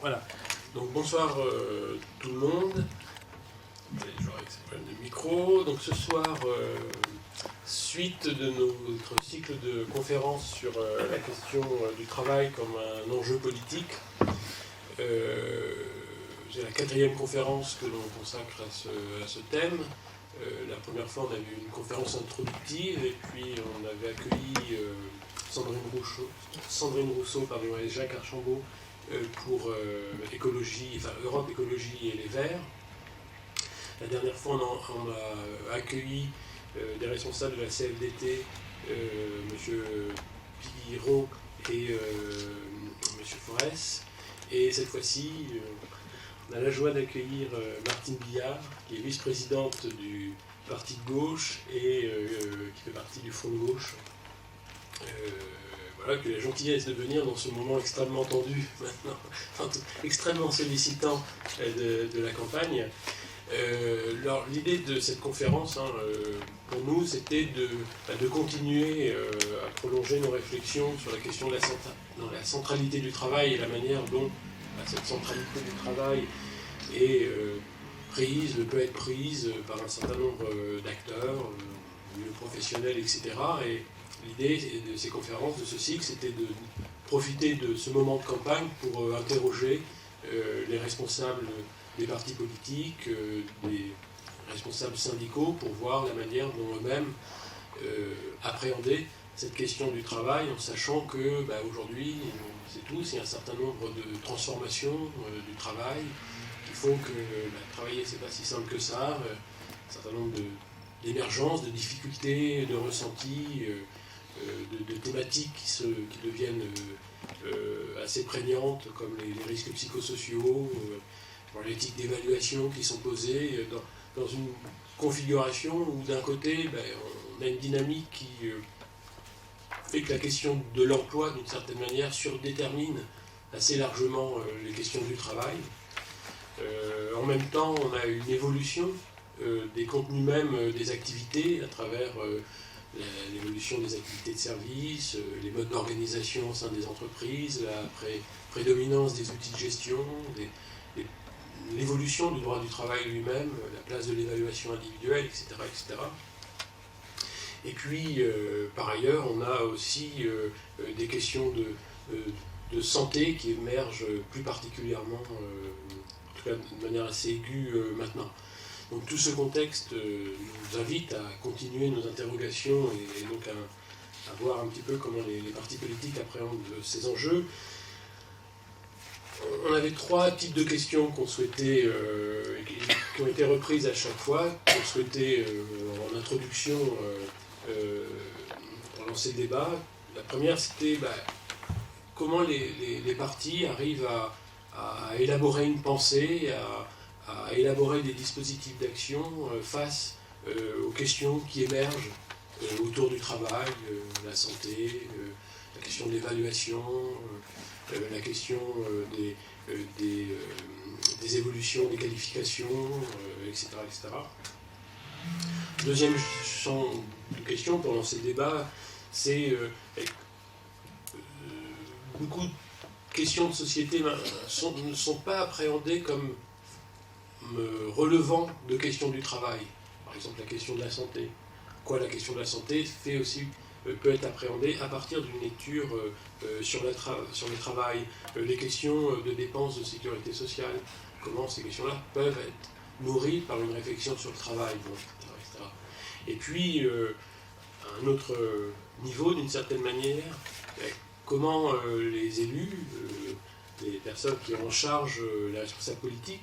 Voilà. Donc bonsoir tout le monde. Je vais avec ces problèmes de micro. Donc ce soir, suite de notre cycle de conférences sur la question du travail comme un enjeu politique. J'ai la 4e conférence que l'on consacre à ce thème. La première fois, on a eu une conférence introductive et puis on avait accueilli Sandrine Rousseau et Jacques Archambault pour Europe Écologie et les Verts. La dernière fois, on a accueilli des responsables de la CFDT, M. Piguiro et M. Forest. Et cette fois-ci, on a la joie d'accueillir Martine Billard, qui est vice-présidente du Parti de gauche et qui fait partie du Front de gauche. Voilà, que la gentillesse de venir dans ce moment extrêmement tendu, maintenant, extrêmement sollicitant de la campagne. Alors, l'idée de cette conférence, pour nous, c'était de continuer à prolonger nos réflexions sur la question de la centralité du travail et la manière dont cette centralité du travail est peut être prise par un certain nombre d'acteurs, de professionnels, etc. Et l'idée de ces conférences, de ce cycle, c'était de profiter de ce moment de campagne pour interroger les responsables des partis politiques, des responsables syndicaux, pour voir la manière dont eux-mêmes appréhendaient cette question du travail, en sachant que aujourd'hui, on sait tous, il y a un certain nombre de transformations du travail qui font que travailler, c'est pas si simple que ça, un certain nombre d'émergences, de difficultés, de ressentis, de thématiques qui deviennent assez prégnantes, comme les risques psychosociaux, l'éthique d'évaluation qui sont posées dans une configuration où d'un côté, on a une dynamique qui fait que la question de l'emploi, d'une certaine manière, surdétermine assez largement les questions du travail. En même temps, on a une évolution des contenus même des activités à travers l'évolution des activités de service, les modes d'organisation au sein des entreprises, la prédominance des outils de gestion, l'évolution du droit du travail lui-même, la place de l'évaluation individuelle, etc. etc. Et puis, par ailleurs, on a aussi des questions de santé qui émergent plus particulièrement, en tout cas de manière assez aiguë maintenant. Donc tout ce contexte nous invite à continuer nos interrogations et donc à voir un petit peu comment les partis politiques appréhendent ces enjeux. On avait 3 types de questions qu'on souhaitait, qui ont été reprises à chaque fois, qu'on souhaitait en introduction pour lancer le débat. La première, c'était comment les partis arrivent à élaborer une pensée, à élaborer des dispositifs d'action face aux questions qui émergent autour du travail, la santé, la question de l'évaluation, la question des évolutions, des qualifications, etc., etc. Deuxième champ de questions pour lancer le débat, c'est beaucoup de questions de société ne sont pas appréhendées comme relevant de questions du travail. Par exemple, la question de la santé. Pourquoi la question de la santé peut être appréhendée à partir d'une lecture sur le travail, les questions de dépenses de sécurité sociale, comment ces questions-là peuvent être nourries par une réflexion sur le travail, etc. Et puis, à un autre niveau, d'une certaine manière, comment les élus, les personnes qui ont en charge les responsables politiques,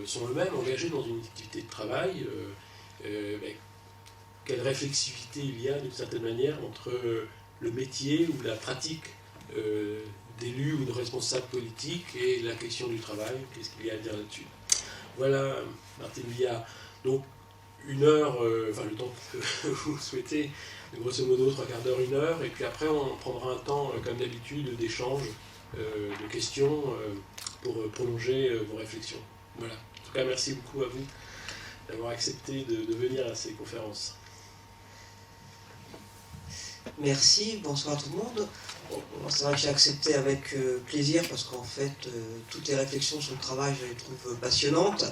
sont eux-mêmes engagés dans une activité de travail, quelle réflexivité il y a d'une certaine manière entre le métier ou la pratique d'élus ou de responsables politiques et la question du travail, qu'est-ce qu'il y a à dire là-dessus. Voilà, Martine Billard. Donc, 1 heure, le temps que vous souhaitez, grosso modo 3/4 d'heure, 1 heure, et puis après on prendra un temps, comme d'habitude, d'échange, de questions pour prolonger vos réflexions. Voilà. En tout cas, merci beaucoup à vous d'avoir accepté de venir à ces conférences. Merci, bonsoir à tout le monde. Bon, c'est vrai que j'ai accepté avec plaisir parce qu'en fait, toutes les réflexions sur le travail, je les trouve passionnantes.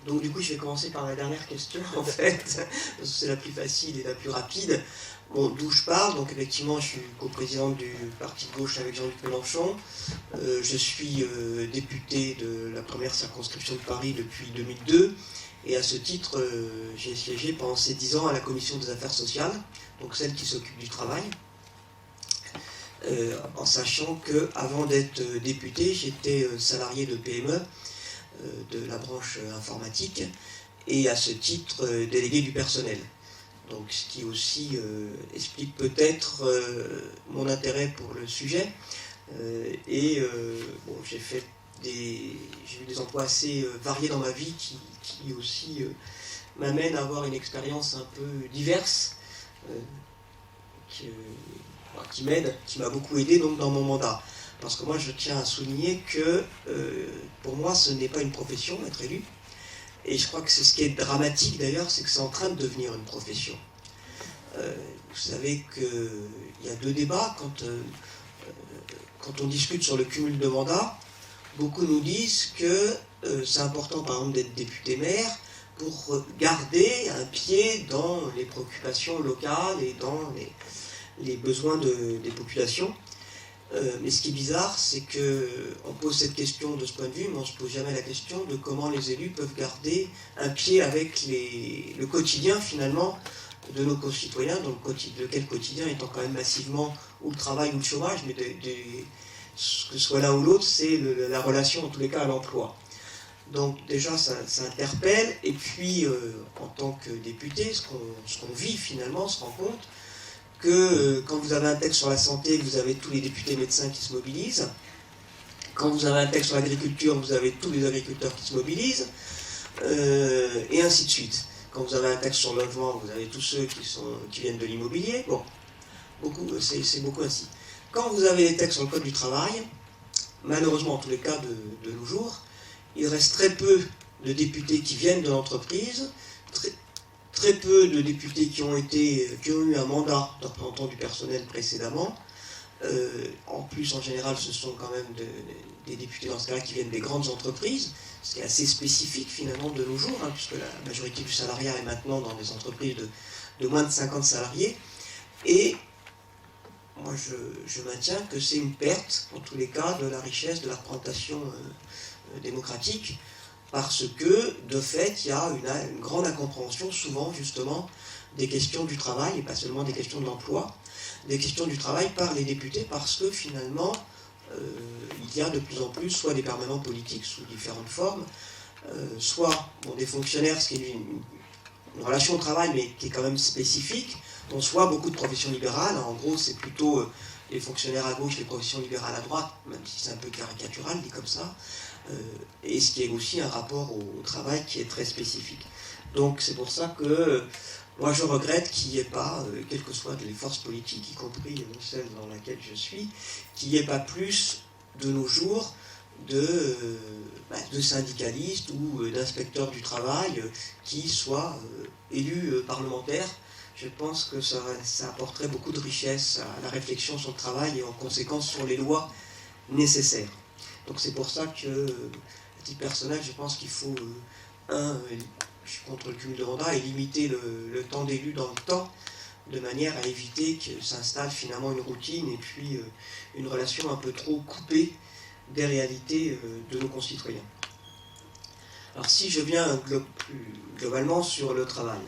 Donc du coup, je vais commencer par la dernière question, en fait, parce que c'est la plus facile et la plus rapide. Bon, d'où je parle, donc effectivement, je suis coprésidente du parti de gauche avec Jean-Luc Mélenchon. Je suis député de la première circonscription de Paris depuis 2002. Et à ce titre, j'ai siégé pendant ces 10 ans à la commission des affaires sociales, donc celle qui s'occupe du travail, en sachant qu'avant d'être député, j'étais salarié de PME, de la branche informatique, et à ce titre, délégué du personnel. Donc, ce qui aussi explique peut-être mon intérêt pour le sujet. Bon, j'ai eu des emplois assez variés dans ma vie qui aussi m'amènent à avoir une expérience un peu diverse, qui m'aide, qui m'a beaucoup aidé donc, dans mon mandat. Parce que moi, je tiens à souligner que pour moi, ce n'est pas une profession, être élu. Et je crois que c'est ce qui est dramatique d'ailleurs, c'est que c'est en train de devenir une profession. Vous savez qu'il y a deux débats. Quand on discute sur le cumul de mandats, beaucoup nous disent que c'est important par exemple d'être député-maire pour garder un pied dans les préoccupations locales et dans les besoins des populations. Mais ce qui est bizarre, c'est qu'on pose cette question de ce point de vue, mais on ne se pose jamais la question de comment les élus peuvent garder un pied avec le quotidien finalement de nos concitoyens, lequel quotidien étant quand même massivement ou le travail ou le chômage, mais que ce soit l'un ou l'autre, c'est la relation en tous les cas à l'emploi. Donc déjà ça interpelle, et puis en tant que député, ce qu'on vit finalement, on se rend compte que quand vous avez un texte sur la santé, vous avez tous les députés médecins qui se mobilisent. Quand vous avez un texte sur l'agriculture, vous avez tous les agriculteurs qui se mobilisent, et ainsi de suite. Quand vous avez un texte sur le logement, vous avez tous ceux qui viennent de l'immobilier. Bon, c'est beaucoup ainsi. Quand vous avez les textes sur le code du travail, malheureusement, en tous les cas de nos jours, il reste très peu de députés qui viennent de l'entreprise, très peu de députés qui ont eu un mandat de représentant du personnel précédemment. En plus, en général, ce sont quand même des députés dans ce cas-là qui viennent des grandes entreprises, ce qui est assez spécifique finalement de nos jours, puisque la majorité du salariat est maintenant dans des entreprises de moins de 50 salariés. Et moi, je maintiens que c'est une perte, en tous les cas, de la richesse de la représentation démocratique, parce que, de fait, il y a une grande incompréhension, souvent, justement, des questions du travail, et pas seulement des questions de l'emploi, des questions du travail par les députés, parce que, finalement, il y a de plus en plus soit des permanents politiques sous différentes formes, soit des fonctionnaires, ce qui est une relation au travail, mais qui est quand même spécifique, soit beaucoup de professions libérales. En gros, c'est plutôt les fonctionnaires à gauche, les professions libérales à droite, même si c'est un peu caricatural, dit comme ça, et ce qui est aussi un rapport au travail qui est très spécifique. Donc c'est pour ça que moi je regrette qu'il n'y ait pas, quelles que soient les forces politiques, y compris celle dans laquelle je suis, qu'il n'y ait pas plus de nos jours de syndicalistes ou d'inspecteurs du travail qui soient élus parlementaires. Je pense que ça apporterait beaucoup de richesse à la réflexion sur le travail et en conséquence sur les lois nécessaires. Donc c'est pour ça que, à titre personnel, je pense qu'il faut, je suis contre le cumul de mandats et limiter le temps d'élu dans le temps, de manière à éviter que s'installe finalement une routine et puis une relation un peu trop coupée des réalités de nos concitoyens. Alors si je viens plus globalement sur le travail,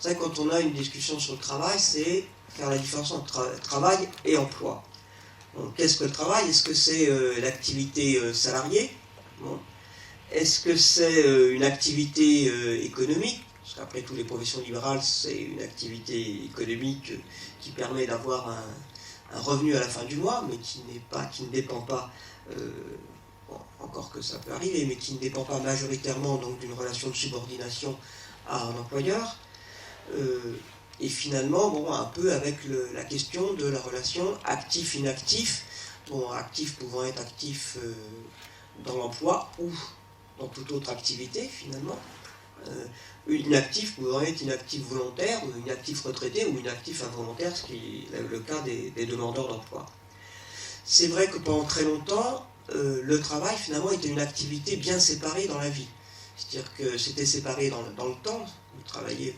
c'est vrai que quand on a une discussion sur le travail, c'est faire la différence entre travail et emploi. Bon, qu'est-ce que le travail? Est-ce que c'est l'activité salariée? Bon. Est-ce que c'est une activité économique? Parce qu'après tout, les professions libérales, c'est une activité économique qui permet d'avoir un revenu à la fin du mois, mais qui ne dépend pas, encore que ça peut arriver, mais qui ne dépend pas majoritairement donc, d'une relation de subordination à un employeur. Et finalement, un peu avec la question de la relation actif-inactif, actif pouvant être actif dans l'emploi ou dans toute autre activité finalement, Inactif pourrait être inactif volontaire, ou inactif retraité, ou inactif involontaire, ce qui est le cas des demandeurs d'emploi. C'est vrai que pendant très longtemps, le travail finalement était une activité bien séparée dans la vie. C'est-à-dire que c'était séparé dans le temps. Vous travailliez,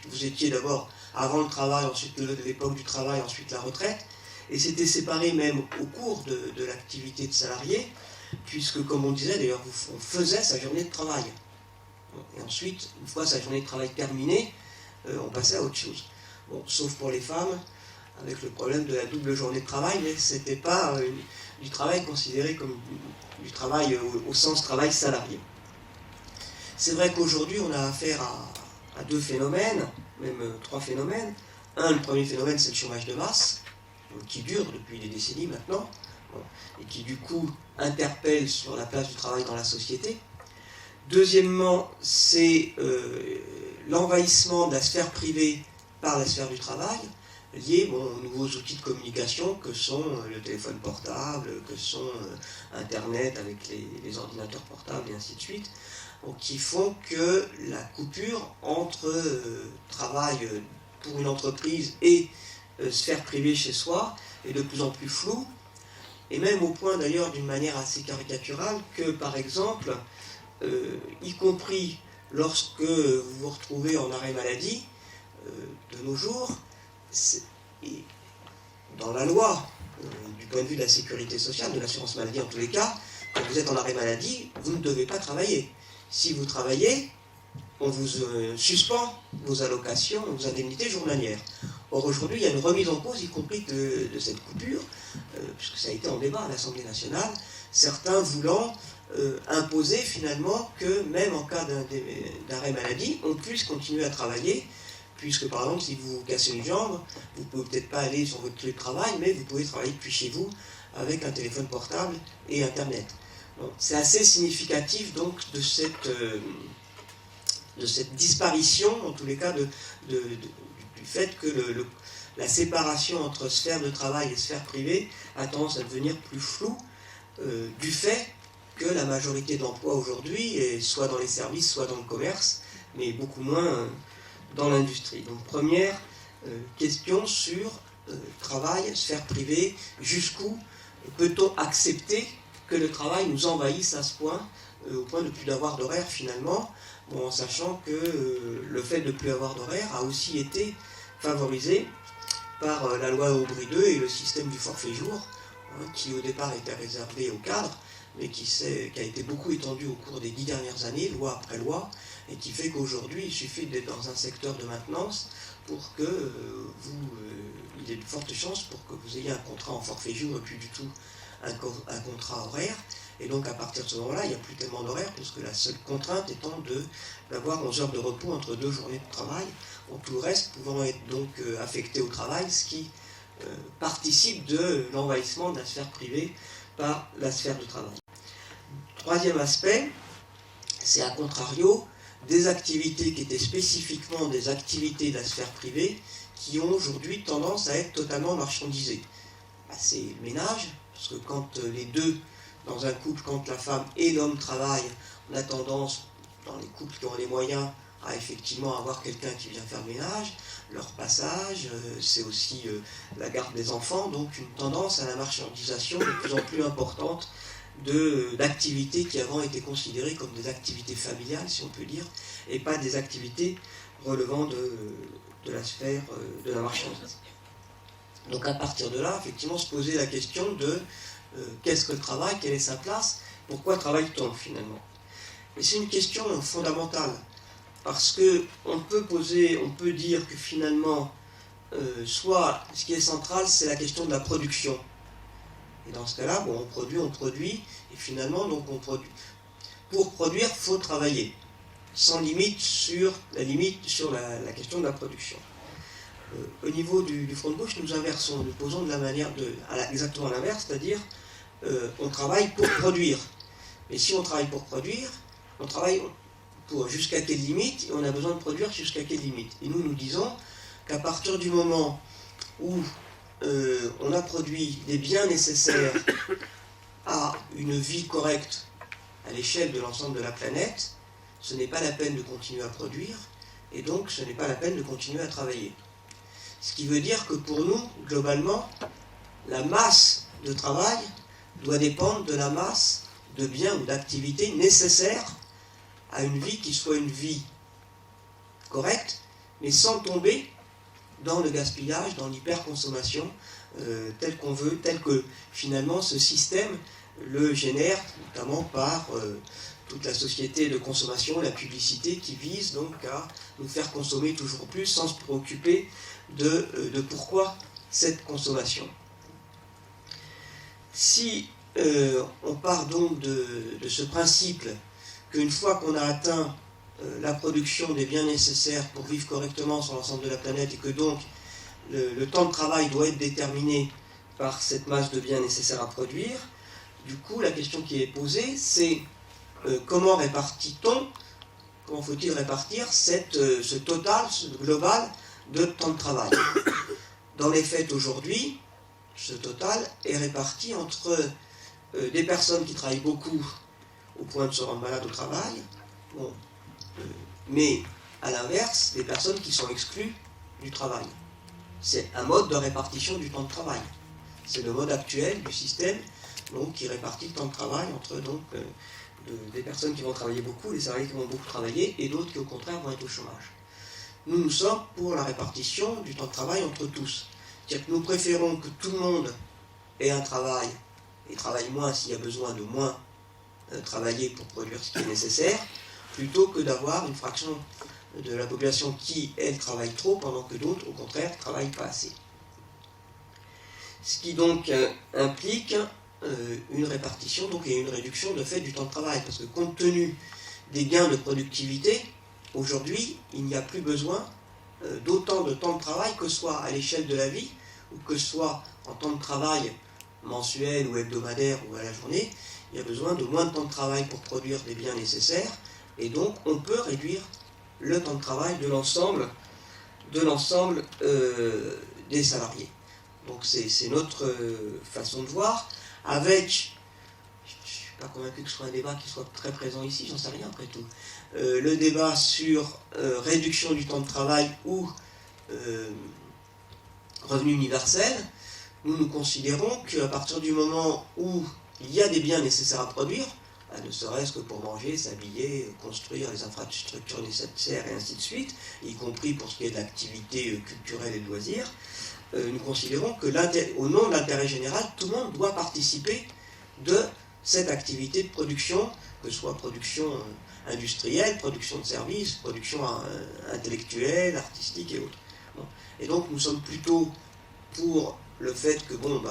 vous étiez d'abord avant le travail, ensuite l'époque du travail, ensuite la retraite. Et c'était séparé même au cours de l'activité de salarié, puisque comme on disait d'ailleurs, on faisait sa journée de travail. Et ensuite, une fois sa journée de travail terminée, on passait à autre chose. Bon, sauf pour les femmes, avec le problème de la double journée de travail, mais ce n'était pas du travail considéré comme du travail au sens travail salarié. C'est vrai qu'aujourd'hui, on a affaire à deux phénomènes, même trois phénomènes. Le premier phénomène, c'est le chômage de masse, qui dure depuis des décennies maintenant, et qui du coup interpelle sur la place du travail dans la société. Deuxièmement, c'est l'envahissement de la sphère privée par la sphère du travail, lié aux nouveaux outils de communication que sont le téléphone portable, que sont Internet avec les ordinateurs portables et ainsi de suite, qui font que la coupure entre travail pour une entreprise et sphère privée chez soi est de plus en plus floue, et même au point d'ailleurs d'une manière assez caricaturale que par exemple, y compris lorsque vous vous retrouvez en arrêt maladie, de nos jours, et dans la loi, du point de vue de la sécurité sociale, de l'assurance maladie en tous les cas, quand vous êtes en arrêt maladie, vous ne devez pas travailler. Si vous travaillez, on vous suspend vos allocations, vos indemnités journalières. Or aujourd'hui, il y a une remise en cause, y compris de cette coupure, puisque ça a été en débat à l'Assemblée nationale, certains voulant imposer finalement que même en cas d'arrêt maladie, on puisse continuer à travailler, puisque par exemple, si vous cassez une jambe, vous ne pouvez peut-être pas aller sur votre lieu de travail, mais vous pouvez travailler depuis chez vous avec un téléphone portable et Internet. C'est assez significatif donc de cette disparition, en tous les cas, du fait que la séparation entre sphère de travail et sphère privée a tendance à devenir plus floue, du fait que la majorité de l'emploi aujourd'hui est soit dans les services, soit dans le commerce, mais beaucoup moins dans l'industrie. Donc première question sur travail, sphère privée, jusqu'où peut-on accepter que le travail nous envahisse à ce point, au point de ne plus avoir d'horaire finalement, en sachant que le fait de ne plus avoir d'horaire a aussi été favorisé par la loi Aubry II et le système du forfait jour, qui au départ était réservé aux cadres, mais qui a été beaucoup étendu au cours des 10 dernières années, loi après loi, et qui fait qu'aujourd'hui, il suffit d'être dans un secteur de maintenance pour que il y ait de fortes chances pour que vous ayez un contrat en forfait jour et plus du tout un contrat horaire. Et donc à partir de ce moment-là, il n'y a plus tellement d'horaire, puisque la seule contrainte étant d'avoir 11 heures de repos entre 2 journées de travail, tout le reste pouvant être donc affecté au travail, ce qui participe de l'envahissement de la sphère privée par la sphère du travail. Troisième aspect, c'est à contrario des activités qui étaient spécifiquement des activités de la sphère privée qui ont aujourd'hui tendance à être totalement marchandisées. C'est le ménage, parce que quand les deux, dans un couple, quand la femme et l'homme travaillent, on a tendance, dans les couples qui ont les moyens, à effectivement avoir quelqu'un qui vient faire le ménage, leur passage, c'est aussi la garde des enfants, donc une tendance à la marchandisation de plus en plus importante d'activités qui avant étaient considérées comme des activités familiales, si on peut dire, et pas des activités relevant de la sphère de la marchandise. Donc à partir de là, effectivement, se poser la question de qu'est-ce que le travail, quelle est sa place, pourquoi travaille-t-on finalement? Et c'est une question fondamentale, parce qu'on peut dire que finalement, soit ce qui est central, c'est la question de la production. Et dans ce cas-là, on produit, et finalement, donc on produit. Pour produire, il faut travailler, sans limite sur la question de la production. Au niveau du front de gauche, nous inversons, nous posons de la manière exactement l'inverse, c'est-à-dire on travaille pour produire. Mais si on travaille pour produire, on travaille pour jusqu'à quelle limite, et on a besoin de produire jusqu'à quelle limite. Et nous disons qu'à partir du moment où on a produit les biens nécessaires à une vie correcte à l'échelle de l'ensemble de la planète, ce n'est pas la peine de continuer à produire, et donc ce n'est pas la peine de continuer à travailler. Ce qui veut dire que pour nous, globalement, la masse de travail doit dépendre de la masse de biens ou d'activités nécessaires à une vie qui soit une vie correcte, mais sans tomber dans le gaspillage, dans l'hyperconsommation, tel qu'on veut, tel que finalement ce système le génère, notamment par toute la société de consommation, la publicité qui vise donc à nous faire consommer toujours plus sans se préoccuper de pourquoi cette consommation. Si on part donc de ce principe qu'une fois qu'on a atteint la production des biens nécessaires pour vivre correctement sur l'ensemble de la planète et que donc le temps de travail doit être déterminé par cette masse de biens nécessaires à produire, du coup la question qui est posée c'est comment répartit-on, comment faut-il répartir ce total, ce global de temps de travail. Dans les faits aujourd'hui, ce total est réparti entre des personnes qui travaillent beaucoup au point de se rendre malade au travail, bon, mais à l'inverse, des personnes qui sont exclues du travail. C'est un mode de répartition du temps de travail. C'est le mode actuel du système donc, qui répartit le temps de travail entre donc, des personnes qui vont travailler beaucoup, des salariés qui vont beaucoup travailler, et d'autres qui au contraire vont être au chômage. Nous sommes pour la répartition du temps de travail entre tous. C'est-à-dire que nous préférons que tout le monde ait un travail, et travaille moins s'il y a besoin de moins travailler pour produire ce qui est nécessaire, plutôt que d'avoir une fraction de la population qui, elle, travaille trop, pendant que d'autres, au contraire, ne travaillent pas assez. Ce qui donc implique une répartition donc, et une réduction de fait du temps de travail, parce que compte tenu des gains de productivité, aujourd'hui, il n'y a plus besoin d'autant de temps de travail, que ce soit à l'échelle de la vie, ou que ce soit en temps de travail mensuel ou hebdomadaire ou à la journée, il y a besoin de moins de temps de travail pour produire des biens nécessaires, et donc on peut réduire le temps de travail de l'ensemble des salariés. Donc c'est notre façon de voir, avec, je ne suis pas convaincu que ce soit un débat qui soit très présent ici, j'en sais rien après tout, le débat sur réduction du temps de travail ou revenu universel. Nous considérons qu'à partir du moment où il y a des biens nécessaires à produire, ne serait-ce que pour manger, s'habiller, construire les infrastructures nécessaires et ainsi de suite, y compris pour ce qui est d'activités culturelles et de loisirs, nous considérons que au nom de l'intérêt général, tout le monde doit participer de cette activité de production, que ce soit production industrielle, production de services, production intellectuelle, artistique et autres. Bon. Et donc nous sommes plutôt pour le fait que, bon,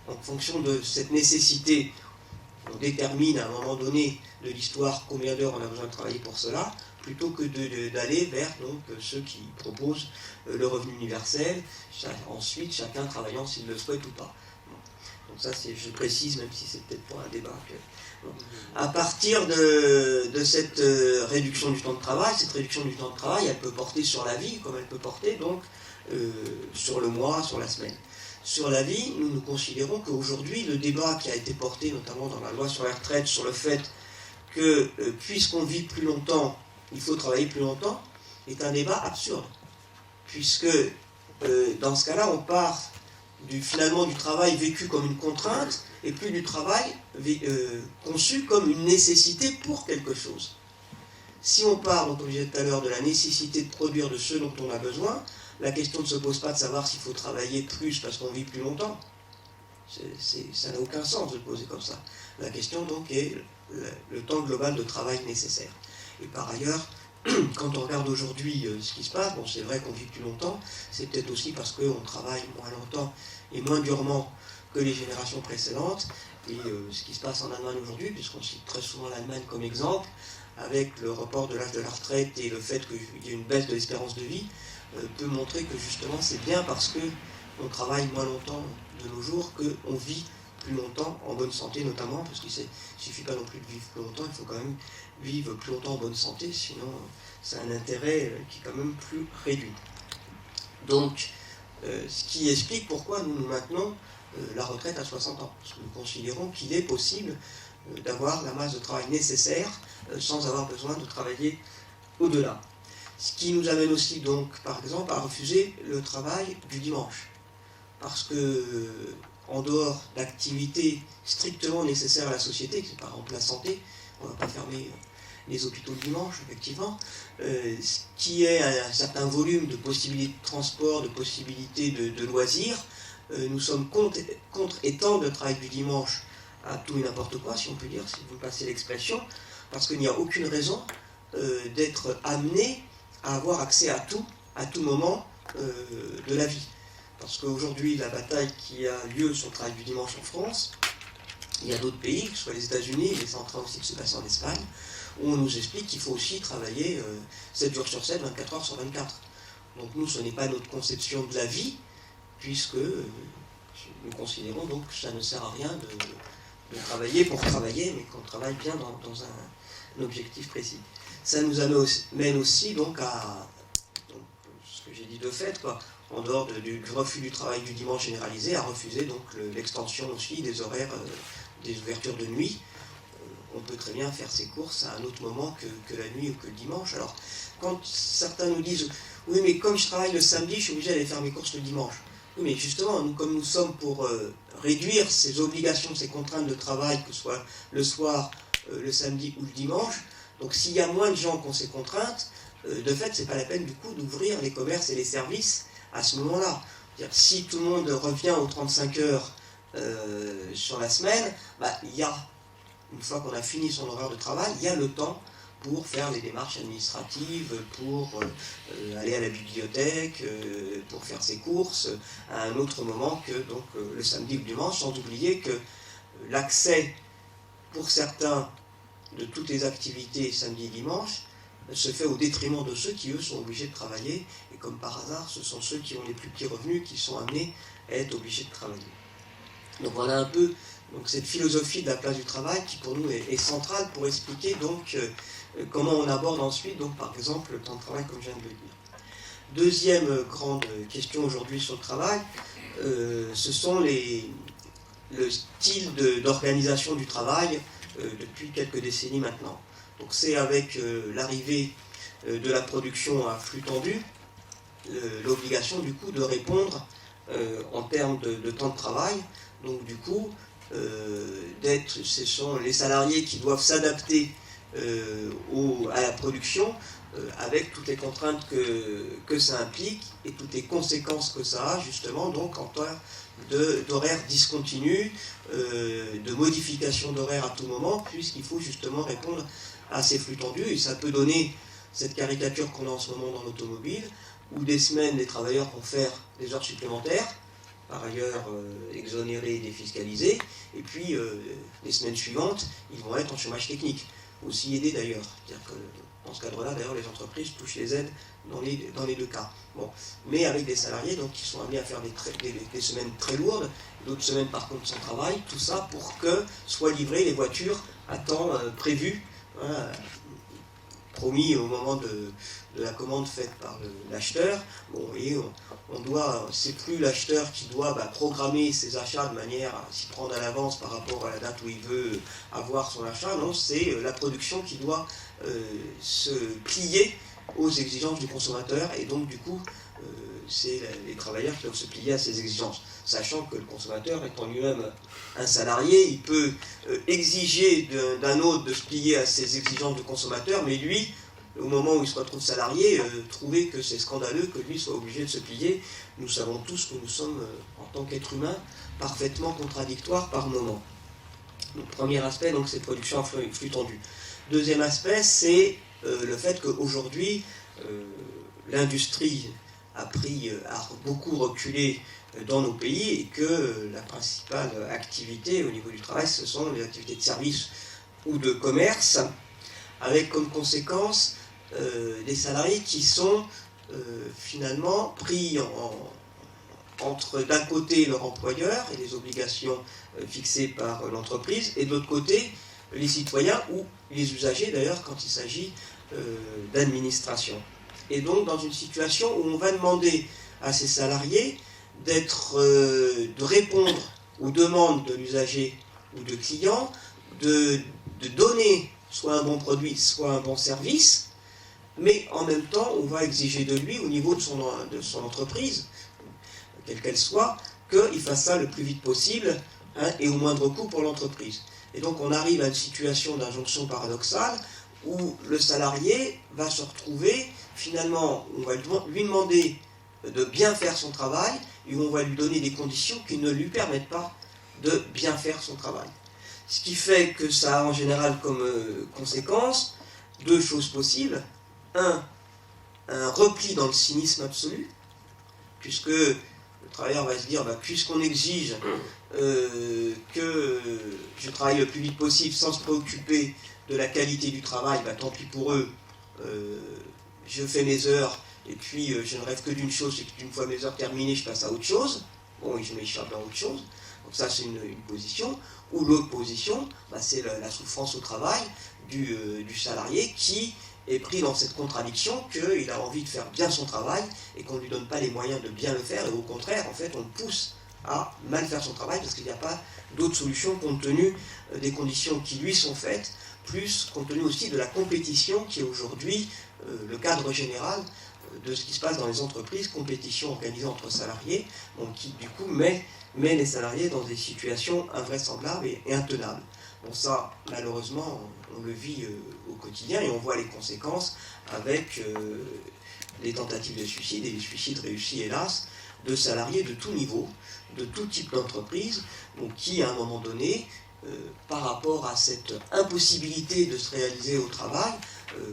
en fonction de cette nécessité, on détermine à un moment donné de l'histoire combien d'heures on a besoin de travailler pour cela, plutôt que d'aller vers donc, ceux qui proposent le revenu universel, ensuite chacun travaillant s'il le souhaite ou pas. Bon. Donc ça, je précise, même si c'est peut-être pas un débat. Bon. À partir de cette réduction du temps de travail, cette réduction du temps de travail, elle peut porter sur la vie, comme elle peut porter donc sur le mois, sur la semaine. Sur la vie, nous considérons qu'aujourd'hui, le débat qui a été porté, notamment dans la loi sur la retraite, sur le fait que puisqu'on vit plus longtemps, il faut travailler plus longtemps, est un débat absurde. Puisque dans ce cas-là, on part finalement du travail vécu comme une contrainte et plus du travail conçu comme une nécessité pour quelque chose. Si on part, donc, comme je disais tout à l'heure, de la nécessité de produire de ce dont on a besoin, la question ne se pose pas de savoir s'il faut travailler plus parce qu'on vit plus longtemps. Ça n'a aucun sens de le poser comme ça. La question donc est le temps global de travail nécessaire. Et par ailleurs, quand on regarde aujourd'hui ce qui se passe, bon, c'est vrai qu'on vit plus longtemps, c'est peut-être aussi parce qu'on travaille moins longtemps et moins durement que les générations précédentes. Et ce qui se passe en Allemagne aujourd'hui, puisqu'on cite très souvent l'Allemagne comme exemple, avec le report de l'âge de la retraite et le fait qu'il y ait une baisse de l'espérance de vie, peut montrer que justement c'est bien parce qu'on travaille moins longtemps de nos jours qu'on vit plus longtemps en bonne santé notamment, parce qu'il ne suffit pas non plus de vivre plus longtemps, il faut quand même vivre plus longtemps en bonne santé, sinon c'est un intérêt qui est quand même plus réduit. Donc, ce qui explique pourquoi nous maintenons la retraite à 60 ans, parce que nous considérons qu'il est possible d'avoir la masse de travail nécessaire sans avoir besoin de travailler au-delà. Ce qui nous amène aussi donc, par exemple, à refuser le travail du dimanche. Parce que, en dehors d'activités strictement nécessaires à la société, qui par exemple la santé, on ne va pas fermer les hôpitaux le dimanche, effectivement, ce qui est un certain volume de possibilités de transport, de possibilités de loisirs, nous sommes contre étendre le travail du dimanche à tout et n'importe quoi, si on peut dire, si vous me passez l'expression, parce qu'il n'y a aucune raison d'être amené à avoir accès à tout moment de la vie. Parce qu'aujourd'hui, la bataille qui a lieu sur le travail du dimanche en France, il y a d'autres pays, que ce soit les États-Unis, mais c'est en train aussi de se passer en Espagne, où on nous explique qu'il faut aussi travailler 7 jours sur 7, 24 heures sur 24. Donc nous, ce n'est pas notre conception de la vie, puisque nous considérons donc que ça ne sert à rien de travailler pour travailler, mais qu'on travaille bien dans un objectif précis. Ça nous amène aussi donc à ce que j'ai dit de fait, quoi, en dehors du refus du travail du dimanche généralisé, à refuser donc l'extension aussi des horaires des ouvertures de nuit. On peut très bien faire ses courses à un autre moment que la nuit ou que le dimanche. Alors, quand certains nous disent « Oui, mais comme je travaille le samedi, je suis obligé d'aller faire mes courses le dimanche. » Oui, mais justement, nous, comme nous sommes pour réduire ces obligations, ces contraintes de travail, que ce soit le soir, le samedi ou le dimanche, donc s'il y a moins de gens qui ont ces contraintes, de fait, c'est pas la peine du coup d'ouvrir les commerces et les services à ce moment-là. Si tout le monde revient aux 35 heures sur la semaine, il y a, une fois qu'on a fini son horaire de travail, il y a le temps pour faire les démarches administratives, pour aller à la bibliothèque, pour faire ses courses, à un autre moment que donc, le samedi ou le dimanche, sans oublier que l'accès, pour certains, de toutes les activités samedi et dimanche, se fait au détriment de ceux qui, eux, sont obligés de travailler, et comme par hasard, ce sont ceux qui ont les plus petits revenus qui sont amenés à être obligés de travailler. Donc voilà un peu donc, cette philosophie de la place du travail qui pour nous est centrale pour expliquer donc comment on aborde ensuite, donc, par exemple, le temps de travail comme je viens de le dire. Deuxième grande question aujourd'hui sur le travail, ce sont le style d'organisation du travail depuis quelques décennies maintenant. Donc c'est avec l'arrivée de la production à flux tendu, l'obligation du coup de répondre en termes de temps de travail. Donc du coup, ce sont les salariés qui doivent s'adapter à la production avec toutes les contraintes que ça implique et toutes les conséquences que ça a justement donc en termes d'horaires discontinus, de modification d'horaires à tout moment, puisqu'il faut justement répondre à ces flux tendus, et ça peut donner cette caricature qu'on a en ce moment dans l'automobile, où des semaines les travailleurs vont faire des heures supplémentaires, par ailleurs exonérés et défiscalisés, et puis les semaines suivantes, ils vont être en chômage technique, aussi aidés d'ailleurs. C'est-à-dire que dans ce cadre-là, d'ailleurs, les entreprises touchent les aides dans les deux cas. Bon. Mais avec des salariés donc, qui sont amenés à faire des semaines très lourdes, d'autres semaines par contre sans travail, tout ça pour que soient livrées les voitures à temps prévu, promis au moment de la commande faite par l'acheteur. Bon, et c'est plus l'acheteur qui doit programmer ses achats de manière à s'y prendre à l'avance par rapport à la date où il veut avoir son achat. Non, c'est la production qui doit se plier aux exigences du consommateur, et donc du coup c'est les travailleurs qui doivent se plier à ces exigences, sachant que le consommateur étant lui-même un salarié, il peut exiger d'un autre de se plier à ces exigences de consommateur, mais lui, au moment où il se retrouve salarié, trouver que c'est scandaleux que lui soit obligé de se plier. Nous savons tous que nous sommes, en tant qu'êtres humains, parfaitement contradictoires par moment. Donc, premier aspect, donc, c'est production à flux tendu. Deuxième aspect, c'est le fait qu'aujourd'hui, l'industrie a beaucoup reculé dans nos pays, et que la principale activité au niveau du travail, ce sont les activités de service ou de commerce, avec comme conséquence des salariés qui sont finalement pris entre d'un côté leur employeur et les obligations fixées par l'entreprise, et de l'autre côté les citoyens ou les usagers d'ailleurs quand il s'agit d'administration. Et donc dans une situation où on va demander à ces salariés de répondre aux demandes de l'usager ou de clients, de donner soit un bon produit, soit un bon service, mais en même temps, on va exiger de lui, au niveau de son entreprise, quelle qu'elle soit, qu'il fasse ça le plus vite possible, hein, et au moindre coût pour l'entreprise. Et donc on arrive à une situation d'injonction paradoxale où le salarié va se retrouver, finalement, on va lui demander de bien faire son travail, et on va lui donner des conditions qui ne lui permettent pas de bien faire son travail. Ce qui fait que ça a en général comme conséquence deux choses possibles. Un repli dans le cynisme absolu, puisque le travailleur va se dire, puisqu'on exige que je travaille le plus vite possible sans se préoccuper de la qualité du travail, tant pis pour eux, je fais mes heures, et puis je ne rêve que d'une chose, c'est qu'une fois mes heures terminées, je passe à autre chose. Bon, et je m'échappe dans autre chose. Donc ça, c'est une position. Ou l'autre position, c'est la souffrance au travail du salarié qui est pris dans cette contradiction qu'il a envie de faire bien son travail et qu'on ne lui donne pas les moyens de bien le faire, et au contraire, en fait, on le pousse à mal faire son travail parce qu'il n'y a pas d'autre solution compte tenu des conditions qui lui sont faites, plus compte tenu aussi de la compétition qui est aujourd'hui le cadre général de ce qui se passe dans les entreprises, compétition organisée entre salariés, qui du coup met les salariés dans des situations invraisemblables et intenables. Bon, ça, malheureusement, on le vit au quotidien et on voit les conséquences avec les tentatives de suicide et les suicides réussis, hélas, de salariés de tout niveau, de tout type d'entreprise, qui, à un moment donné, par rapport à cette impossibilité de se réaliser au travail,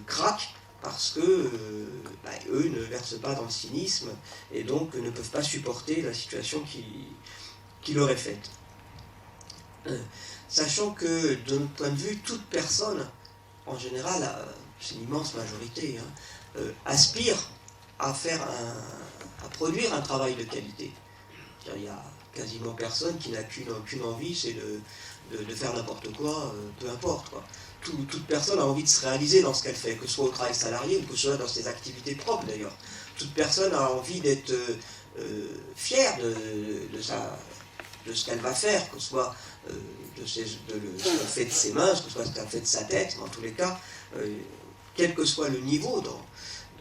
craquent parce que eux ne versent pas dans le cynisme et donc ne peuvent pas supporter la situation qui leur est faite. Sachant que, de notre point de vue, toute personne, en général, c'est l'immense majorité, aspire à produire un travail de qualité. Il y a quasiment personne qui n'a qu'une envie, c'est de faire n'importe quoi, peu importe, quoi. Toute personne a envie de se réaliser dans ce qu'elle fait, que ce soit au travail salarié ou que ce soit dans ses activités propres d'ailleurs. Toute personne a envie d'être fière de ce qu'elle va faire, que ce soit de ce qu'elle fait de ses mains, que ce soit ce qu'elle fait de sa tête, dans tous les cas, quel que soit le niveau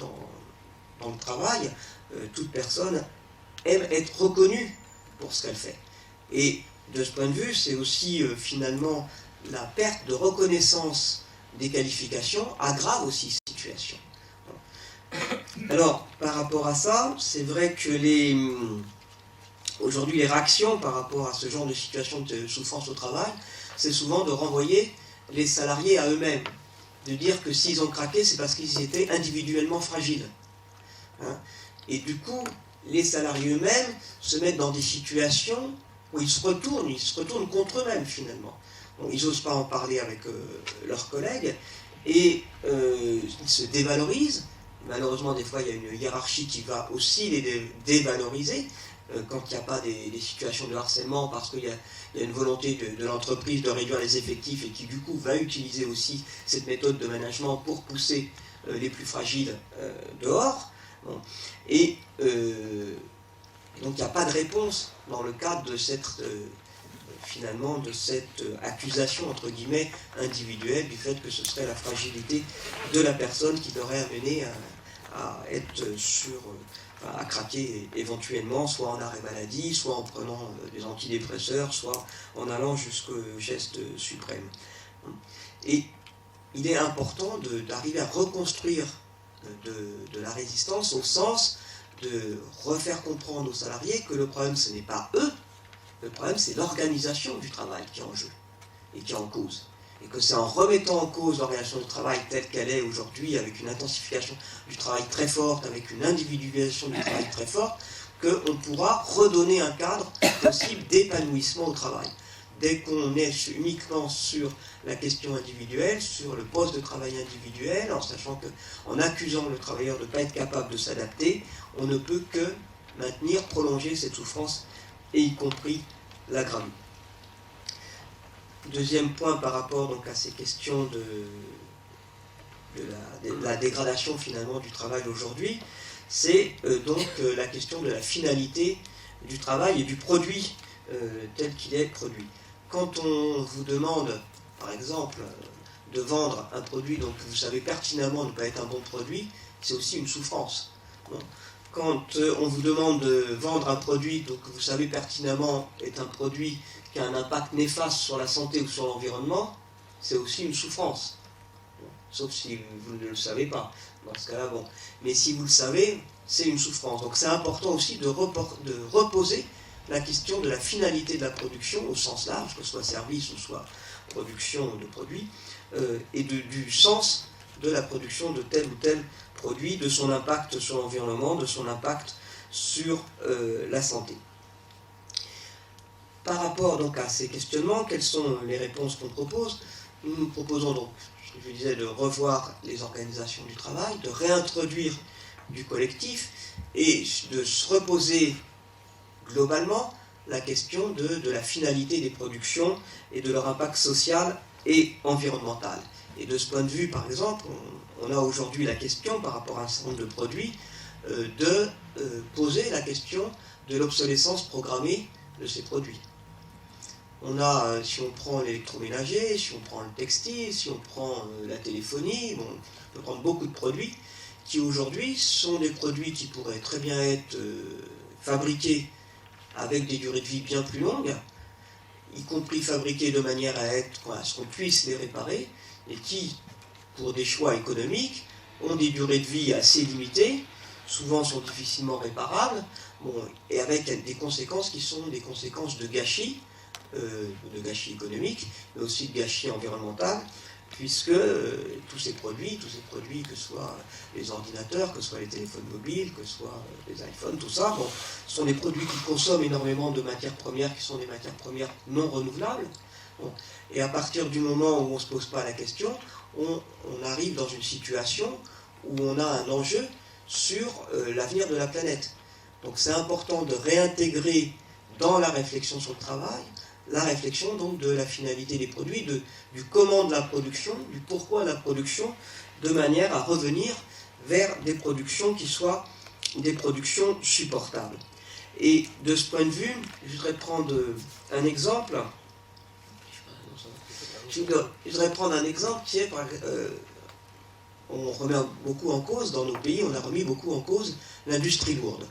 dans le travail, toute personne aime être reconnue pour ce qu'elle fait. Et de ce point de vue, c'est aussi finalement la perte de reconnaissance des qualifications aggrave aussi cette situation. Alors, par rapport à ça, c'est vrai que aujourd'hui les réactions par rapport à ce genre de situation de souffrance au travail, c'est souvent de renvoyer les salariés à eux-mêmes, de dire que s'ils ont craqué, c'est parce qu'ils étaient individuellement fragiles. Et du coup, les salariés eux-mêmes se mettent dans des situations où ils se retournent contre eux-mêmes finalement. Ils n'osent pas en parler avec leurs collègues et ils se dévalorisent. Malheureusement, des fois, il y a une hiérarchie qui va aussi les dévaloriser quand il n'y a pas des situations de harcèlement, parce qu'il y a une volonté de l'entreprise de réduire les effectifs et qui, du coup, va utiliser aussi cette méthode de management pour pousser les plus fragiles dehors. Bon. Et donc, il n'y a pas de réponse dans le cadre de cette accusation, entre guillemets, individuelle du fait que ce serait la fragilité de la personne qui l'aurait amené à être à craquer éventuellement, soit en arrêt maladie, soit en prenant des antidépresseurs, soit en allant jusqu'au geste suprême. Et il est important d'arriver à reconstruire de la résistance au sens de refaire comprendre aux salariés que le problème, ce n'est pas eux, le problème, c'est l'organisation du travail qui est en jeu et qui est en cause. Et que c'est en remettant en cause l'organisation du travail telle qu'elle est aujourd'hui, avec une intensification du travail très forte, avec une individualisation du travail très forte, qu'on pourra redonner un cadre possible d'épanouissement au travail. Dès qu'on est uniquement sur la question individuelle, sur le poste de travail individuel, en sachant qu'en accusant le travailleur de ne pas être capable de s'adapter, on ne peut que maintenir, prolonger cette souffrance, et y compris l'aggraver. Deuxième point par rapport donc, à ces questions de la dégradation finalement du travail aujourd'hui, c'est la question de la finalité du travail et du produit tel qu'il est produit. Quand on vous demande par exemple, de vendre un produit dont vous savez pertinemment ne pas être un bon produit, c'est aussi une souffrance. Bon. Quand on vous demande de vendre un produit dont vous savez pertinemment est un produit qui a un impact néfaste sur la santé ou sur l'environnement, c'est aussi une souffrance. Bon. Sauf si vous ne le savez pas. Dans ce cas-là, bon. Mais si vous le savez, c'est une souffrance. Donc c'est important aussi de reposer la question de la finalité de la production au sens large, que ce soit service ou soit production de produits, et du sens de la production de tel ou tel produit, de son impact sur l'environnement, de son impact sur la santé. Par rapport donc à ces questionnements, quelles sont les réponses qu'on propose? Nous proposons donc, ce que je disais, de revoir les organisations du travail, de réintroduire du collectif et de se reposer globalement la question de la finalité des productions et de leur impact social et environnemental. Et de ce point de vue, par exemple, on a aujourd'hui la question, par rapport à un certain nombre de produits, de poser la question de l'obsolescence programmée de ces produits. On a, si on prend l'électroménager, si on prend le textile, si on prend la téléphonie, bon, on peut prendre beaucoup de produits qui aujourd'hui sont des produits qui pourraient très bien être fabriqués avec des durées de vie bien plus longues, y compris fabriqués de manière à ce qu'on puisse les réparer, et qui, pour des choix économiques, ont des durées de vie assez limitées, souvent sont difficilement réparables, bon, et avec des conséquences qui sont des conséquences de gâchis économique, mais aussi de gâchis environnemental, puisque tous ces produits, que ce soit les ordinateurs, que ce soit les téléphones mobiles, que ce soit les iPhones, tout ça, bon, sont des produits qui consomment énormément de matières premières, qui sont des matières premières non renouvelables. Bon. Et à partir du moment où on ne se pose pas la question, on arrive dans une situation où on a un enjeu sur l'avenir de la planète. Donc c'est important de réintégrer dans la réflexion sur le travail la réflexion donc de la finalité des produits, du comment de la production, du pourquoi de la production, de manière à revenir vers des productions qui soient des productions supportables. Et de ce point de vue, je voudrais prendre un exemple. Je voudrais prendre un exemple qui est, on remet beaucoup en cause, dans nos pays, on a remis beaucoup en cause l'industrie lourde.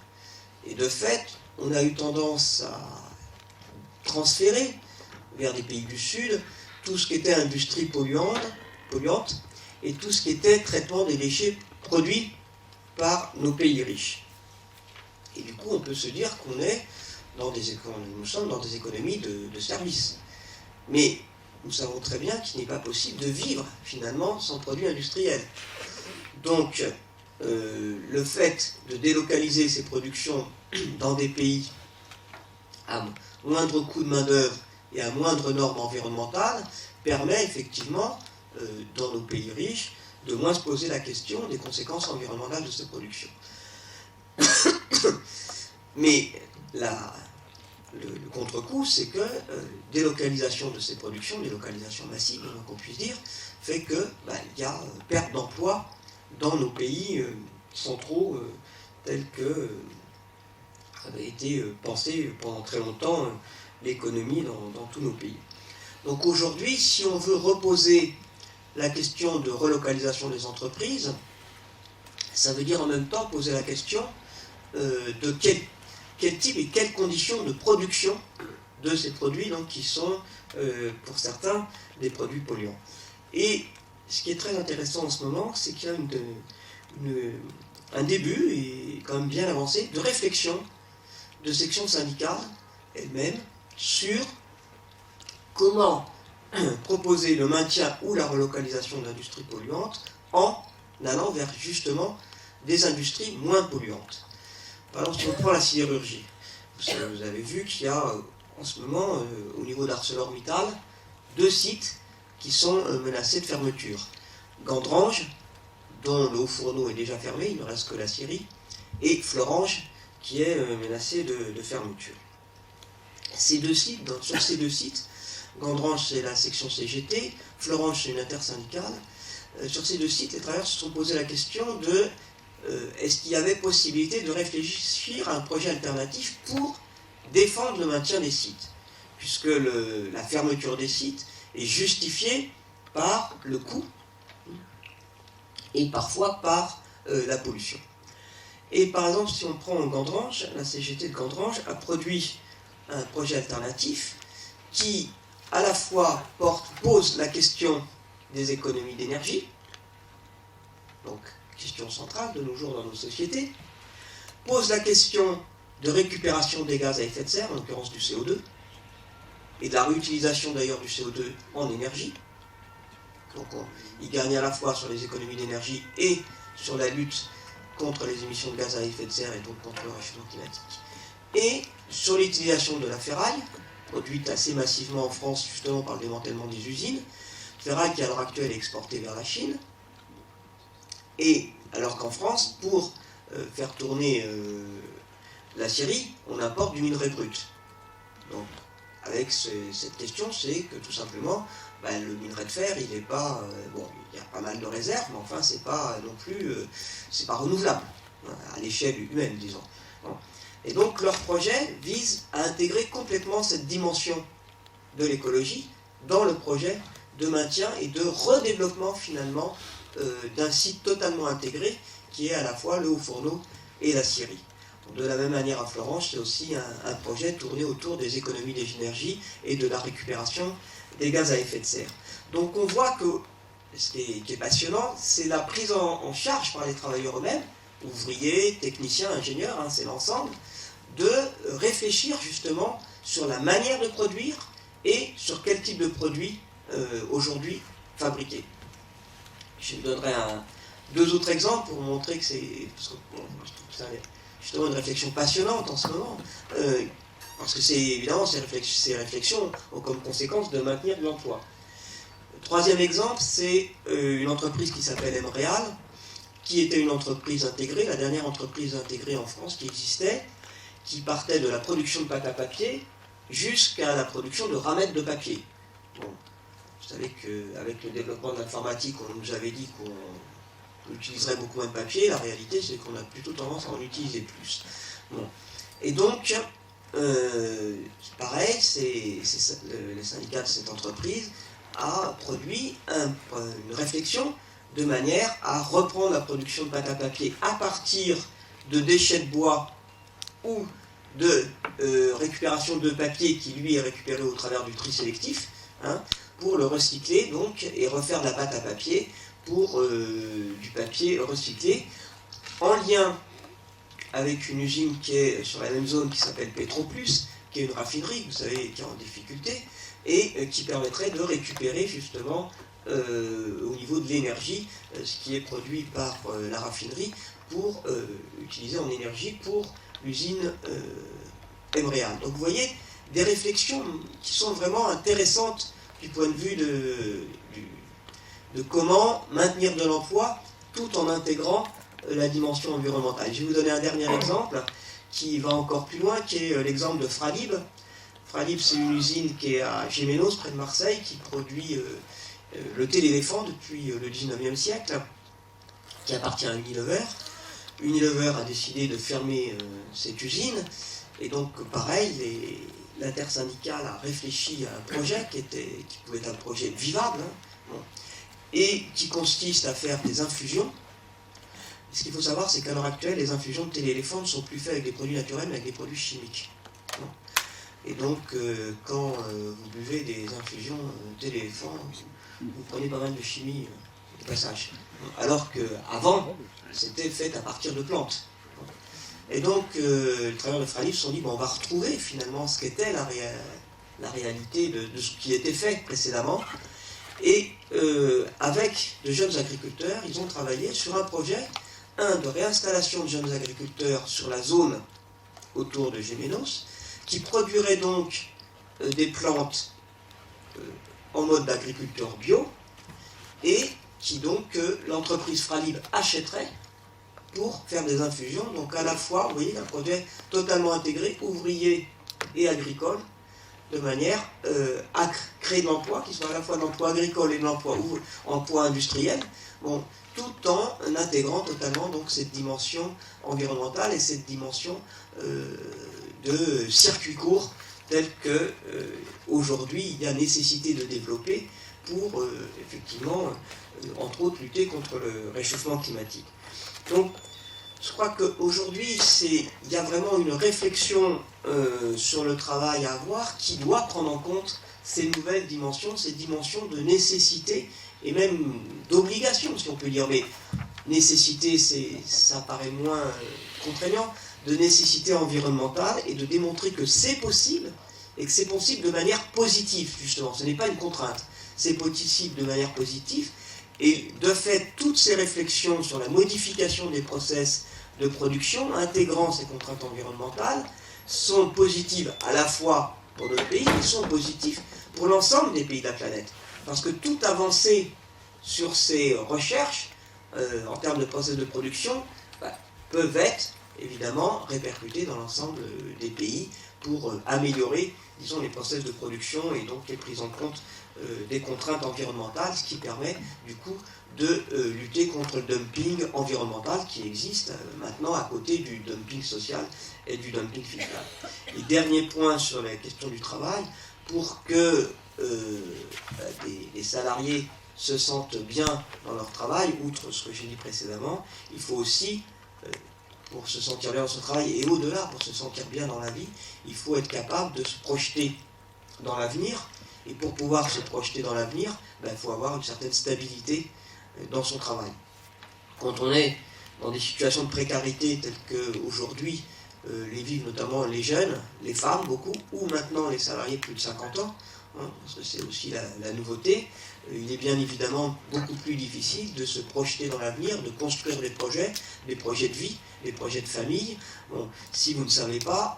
Et de fait, on a eu tendance à transférer vers des pays du Sud tout ce qui était industrie polluante et tout ce qui était traitement des déchets produits par nos pays riches. Et du coup, on peut se dire qu'on est nous sommes dans des économies de services. Mais nous savons très bien qu'il n'est pas possible de vivre, finalement, sans produits industriels. Donc, le fait de délocaliser ces productions dans des pays à moindre coût de main-d'œuvre et à moindre normes environnementales permet effectivement, dans nos pays riches, de moins se poser la question des conséquences environnementales de ces productions. Mais le contre-coup, c'est que délocalisation de ces productions, délocalisation massive, le moins qu'on puisse dire, fait que y a perte d'emploi dans nos pays centraux tels que avait été pensé pendant très longtemps l'économie dans tous nos pays. Donc aujourd'hui, si on veut reposer la question de relocalisation des entreprises, ça veut dire en même temps poser la question de quel type et quelles conditions de production de ces produits donc, qui sont, pour certains, des produits polluants. Et ce qui est très intéressant en ce moment, c'est qu'il y a un début, et quand même bien avancé, de réflexion de sections syndicales elles-mêmes sur comment proposer le maintien ou la relocalisation d'industries polluantes en allant vers justement des industries moins polluantes. Par exemple, si on prend la sidérurgie, vous avez vu qu'il y a en ce moment, au niveau d'ArcelorMittal, 2 sites qui sont menacés de fermeture. Gandrange, dont le haut fourneau est déjà fermé, il ne reste que la scierie, et Florange, qui est menacé de fermeture. Sur ces deux sites, Gandrange c'est la section CGT, Florange c'est une intersyndicale, sur ces 2 sites, les travailleurs se sont posé la question de est-ce qu'il y avait possibilité de réfléchir à un projet alternatif pour défendre le maintien des sites, puisque la fermeture des sites est justifiée par le coût et parfois par la pollution. Et par exemple, si on prend Gandrange, la CGT de Gandrange a produit un projet alternatif qui, à la fois, pose la question des économies d'énergie, donc question centrale de nos jours dans nos sociétés, pose la question de récupération des gaz à effet de serre, en l'occurrence du CO2, et de la réutilisation d'ailleurs du CO2 en énergie. Donc il gagne à la fois sur les économies d'énergie et sur la lutte contre les émissions de gaz à effet de serre et donc contre le réchauffement climatique. Et sur l'utilisation de la ferraille, produite assez massivement en France justement par le démantèlement des usines, ferraille qui à l'heure actuelle est exportée vers la Chine, et alors qu'en France, pour faire tourner l'acierie, on importe du minerai brut. Donc avec cette question, c'est que tout simplement, le minerai de fer, il n'est pas... il y a pas mal de réserves, mais enfin, c'est pas non plus... c'est pas renouvelable, à l'échelle humaine, disons. Et donc, leur projet vise à intégrer complètement cette dimension de l'écologie dans le projet de maintien et de redéveloppement, finalement, d'un site totalement intégré, qui est à la fois le Haut-Fourneau et l'acierie. De la même manière, à Florence, c'est aussi un projet tourné autour des économies d'énergie et de la récupération des gaz à effet de serre. Donc on voit que ce qui est passionnant, c'est la prise en charge par les travailleurs eux-mêmes, ouvriers, techniciens, ingénieurs, c'est l'ensemble, de réfléchir justement sur la manière de produire et sur quel type de produit aujourd'hui fabriquer. Je vous donnerai deux autres exemples pour montrer que c'est... Parce que, je trouve que c'est justement une réflexion passionnante en ce moment, parce que c'est évidemment ces réflexions ont comme conséquence de maintenir de l'emploi. Troisième exemple, c'est une entreprise qui s'appelle Emreal, qui était une entreprise intégrée, la dernière entreprise intégrée en France qui existait, qui partait de la production de pâte à papier jusqu'à la production de ramettes de papier. Bon, vous savez qu'avec le développement de l'informatique, on nous avait dit qu'on utiliserait beaucoup moins de papier. La réalité, c'est qu'on a plutôt tendance à en utiliser plus. Bon. Et donc, pareil, le syndicat de cette entreprise a produit une réflexion de manière à reprendre la production de pâte à papier à partir de déchets de bois ou de récupération de papier qui, lui, est récupéré au travers du tri sélectif, pour le recycler donc et refaire de la pâte à papier pour du papier recyclé, en lien avec une usine qui est sur la même zone qui s'appelle Petroplus, qui est une raffinerie, vous savez, qui est en difficulté, et qui permettrait de récupérer justement au niveau de l'énergie ce qui est produit par la raffinerie pour utiliser en énergie pour l'usine Emreal. Donc vous voyez, des réflexions qui sont vraiment intéressantes du point de vue de comment maintenir de l'emploi tout en intégrant la dimension environnementale. Je vais vous donner un dernier exemple qui va encore plus loin, qui est l'exemple de Fralib. Fralib, c'est une usine qui est à Gémenos, près de Marseille, qui produit le thé d'éléphant depuis le 19e siècle, qui appartient à Unilever. Unilever a décidé de fermer cette usine, et donc pareil, l'intersyndicale a réfléchi à un projet qui pouvait être un projet vivable, et qui consiste à faire des infusions. Ce qu'il faut savoir, c'est qu'à l'heure actuelle, les infusions de thé d'éléphant ne sont plus faites avec des produits naturels, mais avec des produits chimiques. Et donc, quand vous buvez des infusions de thé d'éléphant, vous prenez pas mal de chimie au passage. Alors qu'avant, c'était fait à partir de plantes. Et donc, les travailleurs de Fralib se sont dit, on va retrouver finalement ce qu'était la réalité de ce qui était fait précédemment. Et avec de jeunes agriculteurs, ils ont travaillé sur un projet, de réinstallation de jeunes agriculteurs sur la zone autour de Gémenos, qui produirait donc des plantes en mode d'agriculteur bio, et qui donc l'entreprise Fralib achèterait pour faire des infusions. Donc à la fois, vous voyez, un projet totalement intégré, ouvrier et agricole, de manière à créer de l'emploi, qui soit à la fois de l'emploi agricole et de l'emploi industriel, tout en intégrant totalement donc cette dimension environnementale et cette dimension de circuit court tels que aujourd'hui il y a nécessité de développer pour effectivement, entre autres, lutter contre le réchauffement climatique. Donc, je crois qu'aujourd'hui, il y a vraiment une réflexion sur le travail à avoir qui doit prendre en compte ces nouvelles dimensions, ces dimensions de nécessité et même d'obligation, si on peut dire. Mais nécessité, ça paraît moins contraignant, de nécessité environnementale et de démontrer que c'est possible et que c'est possible de manière positive, justement. Ce n'est pas une contrainte, c'est possible de manière positive. Et de fait, toutes ces réflexions sur la modification des process de production, intégrant ces contraintes environnementales, sont positives à la fois pour notre pays, mais sont positives pour l'ensemble des pays de la planète. Parce que toute avancée sur ces recherches, en termes de process de production, peuvent être évidemment répercutées dans l'ensemble des pays pour améliorer, disons, les process de production et donc les prises en compte des contraintes environnementales, ce qui permet du coup de lutter contre le dumping environnemental qui existe maintenant à côté du dumping social et du dumping fiscal. Et dernier point sur la question du travail, pour que les salariés se sentent bien dans leur travail, outre ce que j'ai dit précédemment, il faut aussi, pour se sentir bien dans son travail et au-delà, pour se sentir bien dans la vie, il faut être capable de se projeter dans l'avenir. Et pour pouvoir se projeter dans l'avenir, il faut avoir une certaine stabilité dans son travail. Quand on est dans des situations de précarité telles qu'aujourd'hui les vivent notamment les jeunes, les femmes beaucoup, ou maintenant les salariés plus de 50 ans, parce que c'est aussi la nouveauté, il est bien évidemment beaucoup plus difficile de se projeter dans l'avenir, de construire des projets de vie, des projets de famille. Bon, si vous ne savez pas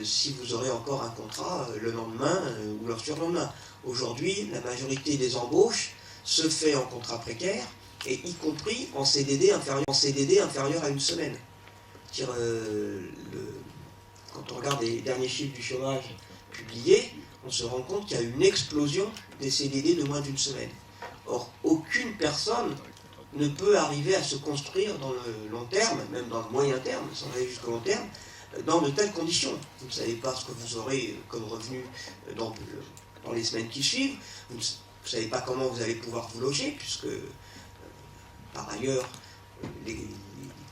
si vous aurez encore un contrat le lendemain ou le surlendemain. Aujourd'hui, la majorité des embauches se fait en contrat précaire, et y compris en CDD inférieur à une semaine. Quand on regarde les derniers chiffres du chômage publiés, on se rend compte qu'il y a une explosion des CDD de moins d'une semaine. Or, aucune personne ne peut arriver à se construire dans le long terme, même dans le moyen terme, sans aller jusqu'au long terme, dans de telles conditions. Vous ne savez pas ce que vous aurez comme revenu dans les semaines qui suivent, vous ne savez pas comment vous allez pouvoir vous loger, puisque par ailleurs, les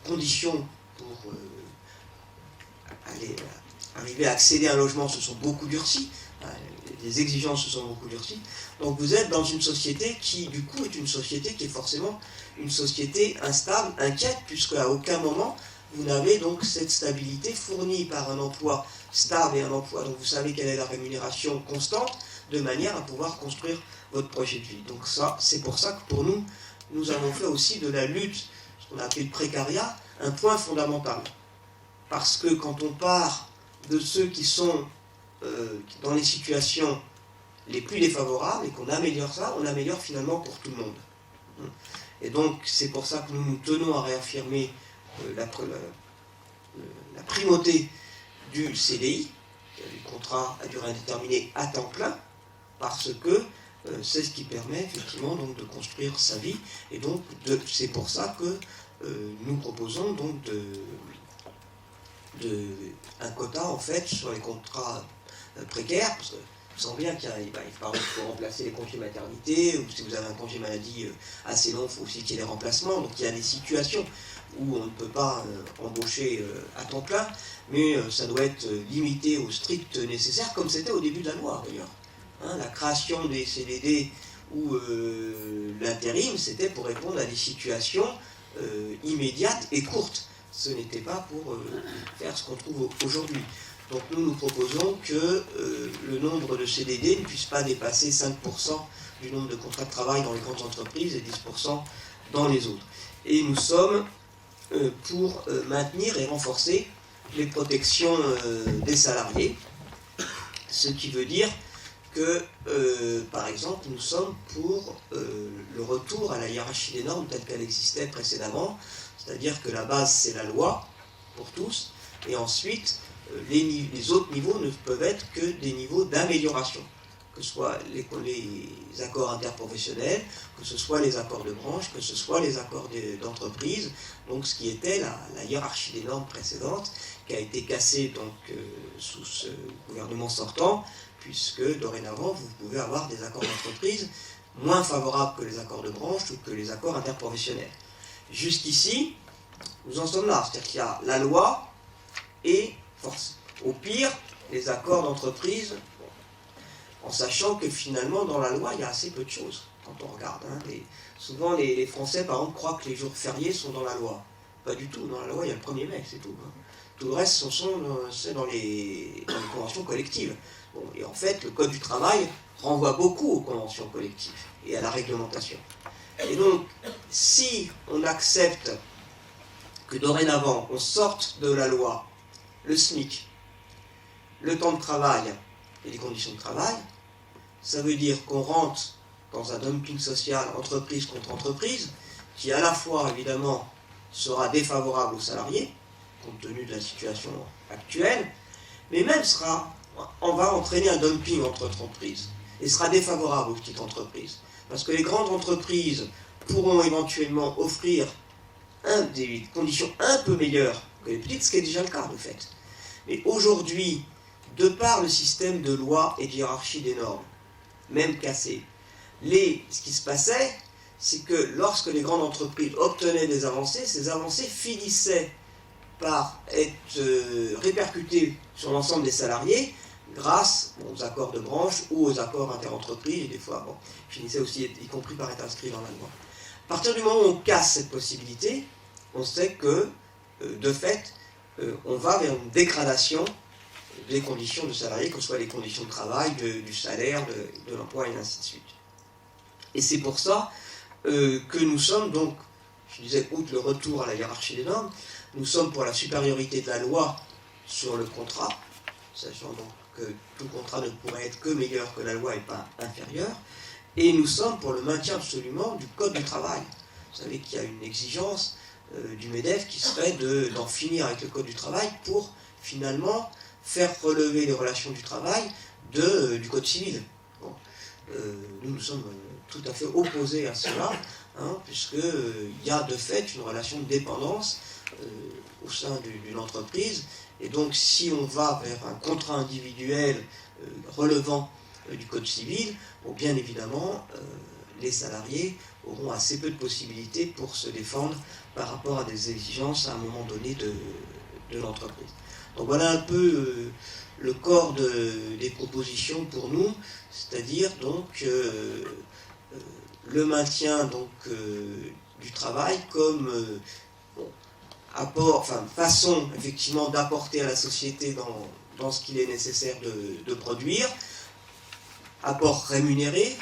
conditions pour arriver à accéder à un logement se sont beaucoup durcies, les exigences se sont beaucoup durcies. Donc vous êtes dans une société qui, du coup, est une société qui est forcément une société instable, inquiète, puisqu'à aucun moment vous n'avez donc cette stabilité fournie par un emploi stable et un emploi dont vous savez quelle est la rémunération constante, de manière à pouvoir construire votre projet de vie. Donc ça, c'est pour ça que pour nous, nous avons fait aussi de la lutte, ce qu'on a appelé le précariat, un point fondamental. Parce que quand on part de ceux qui sont dans les situations les plus défavorables et qu'on améliore ça, on améliore finalement pour tout le monde. Et donc c'est pour ça que nous tenons à réaffirmer la primauté du CDI, du contrat à durée indéterminée à temps plein, parce que c'est ce qui permet effectivement donc de construire sa vie. Et donc c'est pour ça que nous proposons donc un quota en fait sur les contrats précaires, parce que je sens bien qu'il faut remplacer les congés maternité, ou si vous avez un congé maladie assez long, il faut aussi qu'il y ait des remplacements. Donc il y a des situations où on ne peut pas embaucher à temps plein, mais ça doit être limité au strict nécessaire, comme c'était au début de la loi d'ailleurs. La création des CDD ou l'intérim, c'était pour répondre à des situations immédiates et courtes. Ce n'était pas pour faire ce qu'on trouve aujourd'hui. Donc nous proposons que le nombre de CDD ne puisse pas dépasser 5% du nombre de contrats de travail dans les grandes entreprises et 10% dans les autres. Et nous sommes pour maintenir et renforcer les protections des salariés, ce qui veut dire que, par exemple, nous sommes pour le retour à la hiérarchie des normes telle qu'elle existait précédemment, c'est-à-dire que la base c'est la loi pour tous, et ensuite les autres niveaux ne peuvent être que des niveaux d'amélioration, que ce soit les accords interprofessionnels, que ce soit les accords de branche, que ce soit les accords d'entreprise, donc ce qui était la hiérarchie des normes précédente, qui a été cassée donc, sous ce gouvernement sortant, puisque dorénavant, vous pouvez avoir des accords d'entreprise moins favorables que les accords de branche ou que les accords interprofessionnels. Jusqu'ici, nous en sommes là, c'est-à-dire qu'il y a la loi et, au pire, les accords d'entreprise, en sachant que finalement, dans la loi, il y a assez peu de choses, quand on regarde. Souvent, les Français, par exemple, croient que les jours fériés sont dans la loi. Pas du tout, dans la loi, il y a le 1er mai, c'est tout. Tout le reste, c'est dans les conventions collectives. Bon, et en fait, le Code du travail renvoie beaucoup aux conventions collectives et à la réglementation. Et donc, si on accepte que dorénavant, on sorte de la loi le SMIC, le temps de travail et les conditions de travail, ça veut dire qu'on rentre dans un dumping social entreprise contre entreprise, qui à la fois, évidemment, sera défavorable aux salariés, compte tenu de la situation actuelle, mais même on va entraîner un dumping entre entreprises, et sera défavorable aux petites entreprises. Parce que les grandes entreprises pourront éventuellement offrir des conditions un peu meilleures que les petites, ce qui est déjà le cas, de fait. Mais aujourd'hui, de par le système de loi et de hiérarchie des normes, même cassé, ce qui se passait, c'est que lorsque les grandes entreprises obtenaient des avancées, ces avancées finissaient par être répercutées sur l'ensemble des salariés grâce aux accords de branche ou aux accords interentreprises, et des fois, finissaient aussi, y compris par être inscrits dans la loi. À partir du moment où on casse cette possibilité, on sait que, de fait, on va vers une dégradation des conditions de salariés, que ce soit les conditions de travail, du salaire, de l'emploi, et ainsi de suite. Et c'est pour ça que nous sommes donc, je disais, outre le retour à la hiérarchie des normes, nous sommes pour la supériorité de la loi sur le contrat, sachant donc que tout contrat ne pourrait être que meilleur que la loi et pas inférieur, et nous sommes pour le maintien absolument du Code du travail. Vous savez qu'il y a une exigence du MEDEF qui serait d'en finir avec le Code du travail pour finalement faire relever les relations du travail du Code civil. Bon. Nous sommes tout à fait opposés à cela, puisqu'il y a de fait une relation de dépendance au sein d'une entreprise, et donc si on va vers un contrat individuel relevant du Code civil, bien évidemment, les salariés auront assez peu de possibilités pour se défendre par rapport à des exigences à un moment donné de l'entreprise. Donc voilà un peu le corps des propositions pour nous, c'est-à-dire donc le maintien donc, du travail comme façon effectivement d'apporter à la société dans ce qu'il est nécessaire de produire, apport rémunéré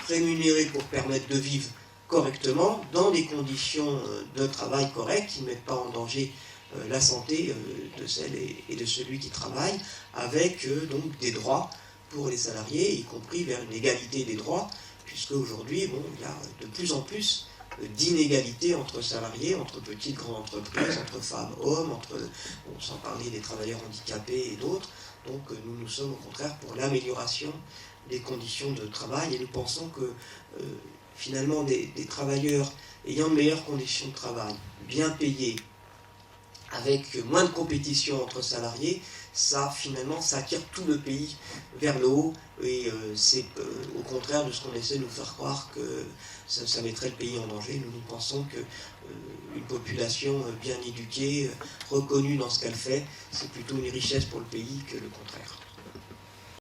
pour permettre de vivre correctement dans des conditions de travail correctes qui ne mettent pas en danger la santé de celle et de celui qui travaille, avec donc des droits pour les salariés, y compris vers une égalité des droits, puisque aujourd'hui, il y a de plus en plus d'inégalités entre salariés, entre petites, grandes entreprises, entre femmes, hommes, sans parler des travailleurs handicapés et d'autres. Donc nous sommes au contraire pour l'amélioration des conditions de travail, et nous pensons que finalement des travailleurs ayant de meilleures conditions de travail, bien payés, avec moins de compétition entre salariés, ça attire tout le pays vers le haut, et c'est au contraire de ce qu'on essaie de nous faire croire que ça mettrait le pays en danger. Nous pensons qu'une population bien éduquée, reconnue dans ce qu'elle fait, c'est plutôt une richesse pour le pays que le contraire.